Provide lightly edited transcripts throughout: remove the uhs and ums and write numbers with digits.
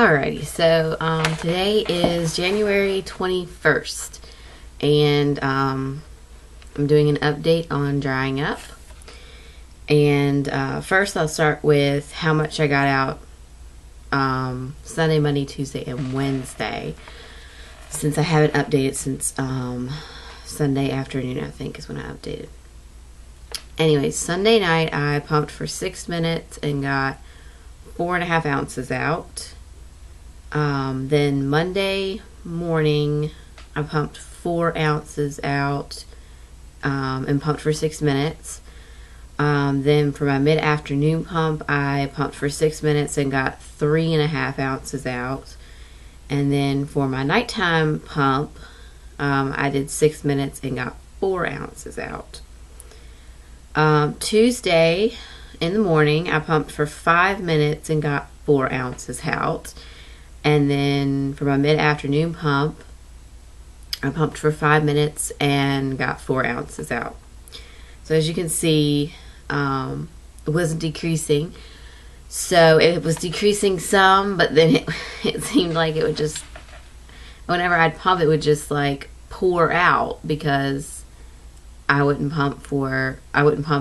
Alrighty, so today is January 21st, and I'm doing an update on drying up. And first, I'll start with how much I got out Sunday, Monday, Tuesday, and Wednesday, since I haven't updated since Sunday afternoon, I think, is when I updated. Anyway, Sunday night, I pumped for 6 minutes and got 4.5 ounces out. Then Monday morning, I pumped 4 ounces out and pumped for 6 minutes. Then for my mid-afternoon pump, I pumped for 6 minutes and got 3.5 ounces out. And then for my nighttime pump, I did 6 minutes and got 4 ounces out. Tuesday in the morning, I pumped for 5 minutes and got 4 ounces out. And then for my mid-afternoon pump, I pumped for 5 minutes and got 4 ounces out. So as you can see, it wasn't decreasing. So it was decreasing some, but then it seemed like it would just, whenever I'd pump, it would just like pour out because I wouldn't pump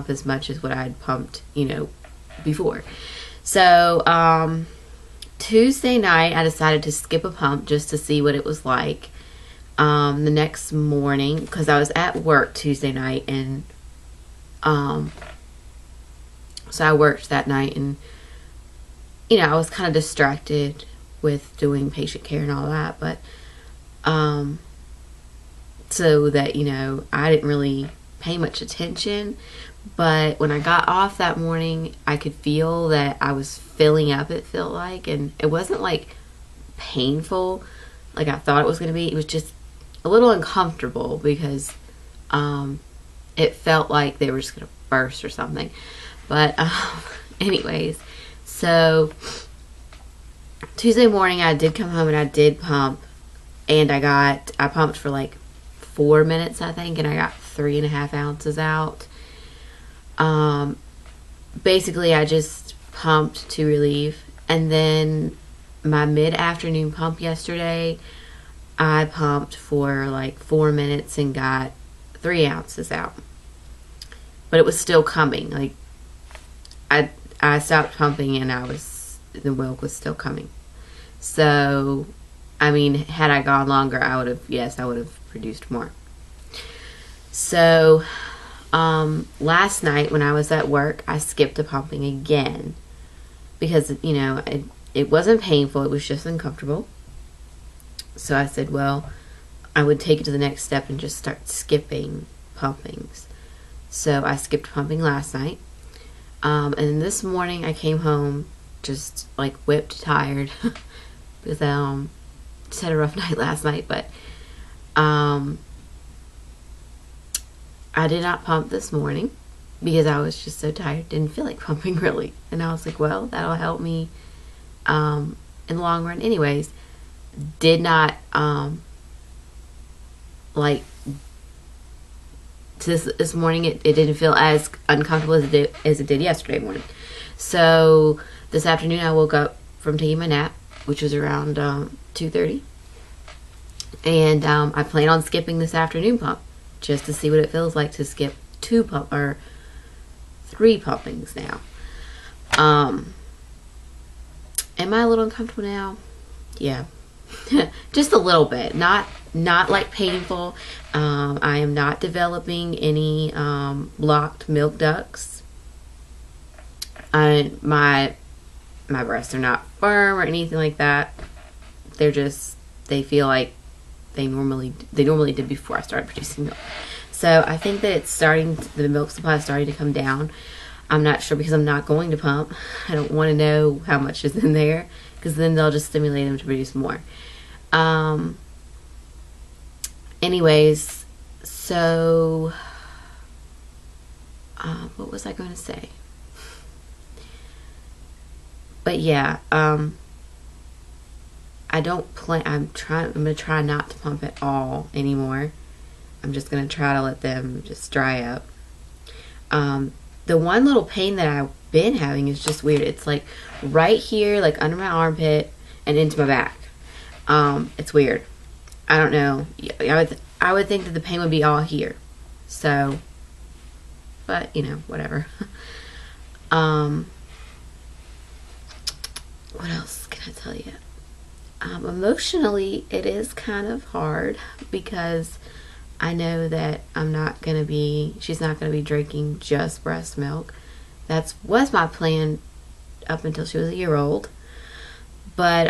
as much as what I'd pumped, before. So, Tuesday night, I decided to skip a pump just to see what it was like. The next morning, because I was at work Tuesday night, and so I worked that night, and I was kind of distracted with doing patient care and all that, but so that I didn't really pay much attention. But when I got off that morning, I could feel that I was filling up, it felt like, and it wasn't like painful like I thought it was going to be. It was just a little uncomfortable because it felt like they were just going to burst or something. But anyways, so Tuesday morning I did come home and I did pump, and I pumped for like 4 minutes, I think, and I got 3.5 ounces out. Basically I just pumped to relieve, and then my mid-afternoon pump yesterday, I pumped for like 4 minutes and got 3 ounces out, but it was still coming. Like I stopped pumping and the milk was still coming. So I mean, had I gone longer, I would have produced more. So last night when I was at work, I skipped a pumping again because it wasn't painful, it was just uncomfortable. So I said, well, I would take it to the next step and just start skipping pumpings. So I skipped pumping last night. And this morning I came home just like whipped tired because just had a rough night last night. But I did not pump this morning because I was just so tired, didn't feel like pumping really. And I was like, well, that'll help me in the long run. Anyways, did not this morning it didn't feel as uncomfortable as it did yesterday morning. So this afternoon I woke up from taking my nap, which was around 2:30, and I plan on skipping this afternoon pump just to see what it feels like to skip 3 pumpings now. Am I a little uncomfortable now? Yeah. Just a little bit, not like painful. I am not developing any blocked milk ducts. My breasts are not firm or anything like that. They feel like they normally did before I started producing milk. So I think that the milk supply is starting to come down. I'm not sure because I'm not going to pump. I don't want to know how much is in there because then they'll just stimulate them to produce more. Anyways, so what was I going to say? But yeah, I'm going to try not to pump at all anymore. I'm just going to try to let them just dry up. The one little pain that I've been having is just weird. It's like right here, like under my armpit, and into my back. It's weird. I don't know. I would think that the pain would be all here. So, but you know, whatever. What else can I tell you? Emotionally, it is kind of hard because I know that she's not gonna be drinking just breast milk. That was my plan up until she was a year old. But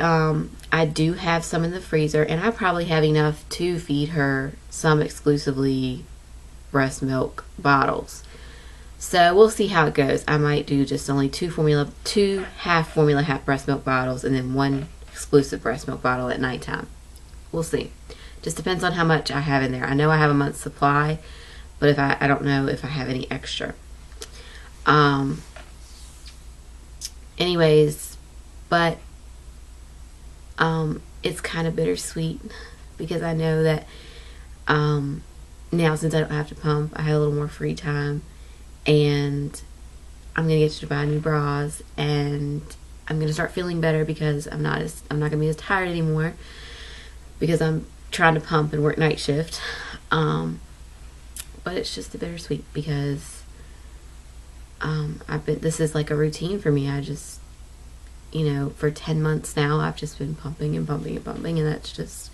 I do have some in the freezer, and I probably have enough to feed her some exclusively breast milk bottles. So we'll see how it goes. I might do just only two half formula, half breast milk bottles, and then one exclusive breast milk bottle at nighttime. We'll see. Just depends on how much I have in there. I know I have a month's supply, but if I don't know if I have any extra. Anyways, but it's kind of bittersweet because I know that now, since I don't have to pump, I have a little more free time, and I'm gonna get to buy new bras, and I'm gonna start feeling better because I'm not gonna be as tired anymore because I'm trying to pump and work night shift. But it's just a bittersweet because this is like a routine for me. I just, for 10 months now, I've just been pumping and pumping and pumping, and that's just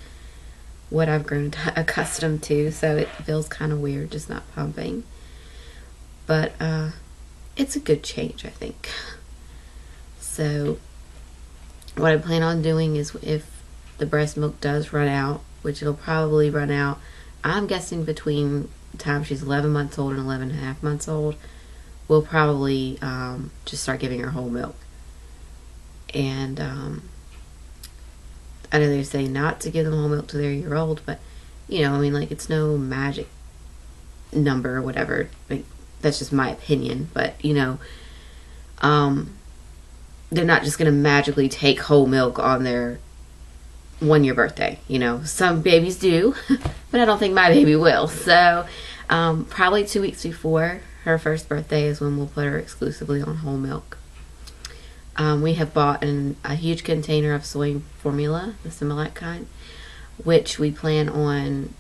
what I've grown accustomed to. So it feels kind of weird just not pumping. But it's a good change, I think. So what I plan on doing is, if the breast milk does run out, which it'll probably run out, I'm guessing between the time she's 11 months old and 11 and a half months old, we'll probably just start giving her whole milk. And I know they say not to give them whole milk to their year old, but it's no magic number or whatever. Like, that's just my opinion, but they're not just gonna magically take whole milk on their 1-year birthday. Some babies do, but I don't think my baby will. So probably 2 weeks before her first birthday is when we'll put her exclusively on whole milk. We have bought a huge container of soy formula, the Similac kind, which we plan on,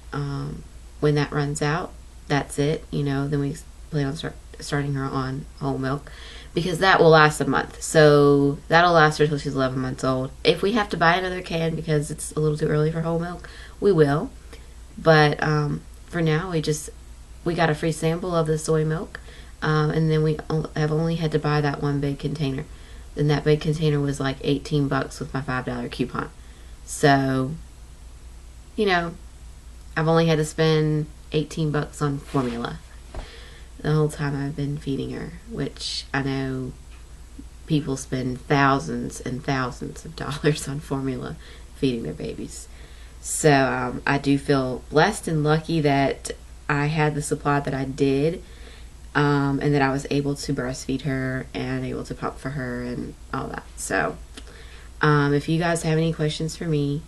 when that runs out, that's it. Then we plan on starting her on whole milk, because that will last a month. So that'll last her until she's 11 months old. If we have to buy another can because it's a little too early for whole milk, we will. But for now, we got a free sample of the soy milk, and then we have only had to buy that one big container. And that big container was like $18 with my $5 coupon. So, I've only had to spend $18 on formula the whole time I've been feeding her, which I know people spend thousands and thousands of dollars on formula feeding their babies. So I do feel blessed and lucky that I had the supply that I did, and that I was able to breastfeed her and able to pump for her and all that. So if you guys have any questions for me,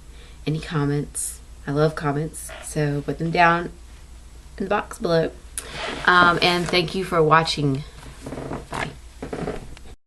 any comments, I love comments, so put them down in the box below. And thank you for watching.